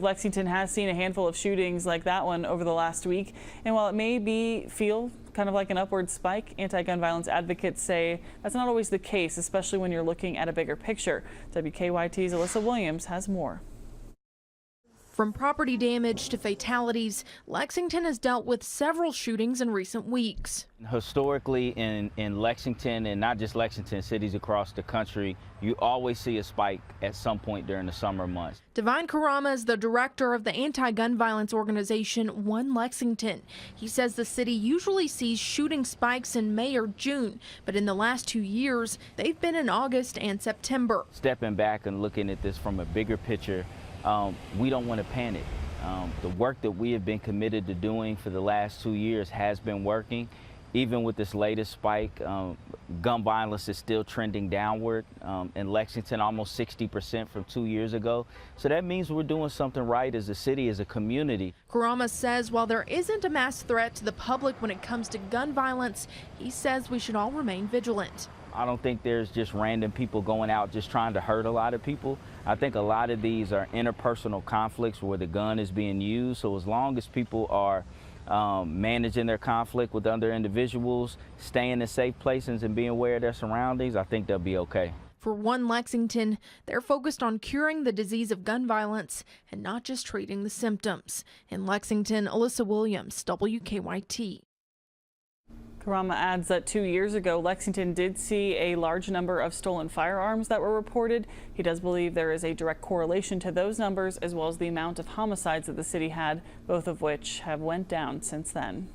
Lexington has seen a handful of shootings like that one over the last week, and while it may feel kind of like an upward spike, anti-gun violence advocates say that's not always the case, especially when you're looking at a bigger picture. WKYT's Alyssa Williams has more. From property damage to fatalities, Lexington has dealt with several shootings in recent weeks. Historically in Lexington, and not just Lexington, cities across the country, you always see a spike at some point during the summer months. Divine Karama is the director of the anti-gun violence organization One Lexington. He says the city usually sees shooting spikes in May or June, but in the last 2 years, they've been in August and September. Stepping back and looking at this from a bigger picture, we don't want to panic. The work that we have been committed to doing for the last 2 years has been working. Even with this latest spike, gun violence is still trending downward. In Lexington, almost 60% from 2 years ago. So that means we're doing something right as a city, as a community. Karama says while there isn't a mass threat to the public when it comes to gun violence, he says we should all remain vigilant. I don't think there's just random people going out just trying to hurt a lot of people. I think a lot of these are interpersonal conflicts where the gun is being used. So as long as people are managing their conflict with other individuals, staying in safe places and being aware of their surroundings, I think they'll be okay. For One Lexington, they're focused on curing the disease of gun violence and not just treating the symptoms. In Lexington, Alyssa Williams, WKYT. Karama adds that 2 years ago, Lexington did see a large number of stolen firearms that were reported. He does believe there is a direct correlation to those numbers as well as the amount of homicides that the city had, both of which have went down since then.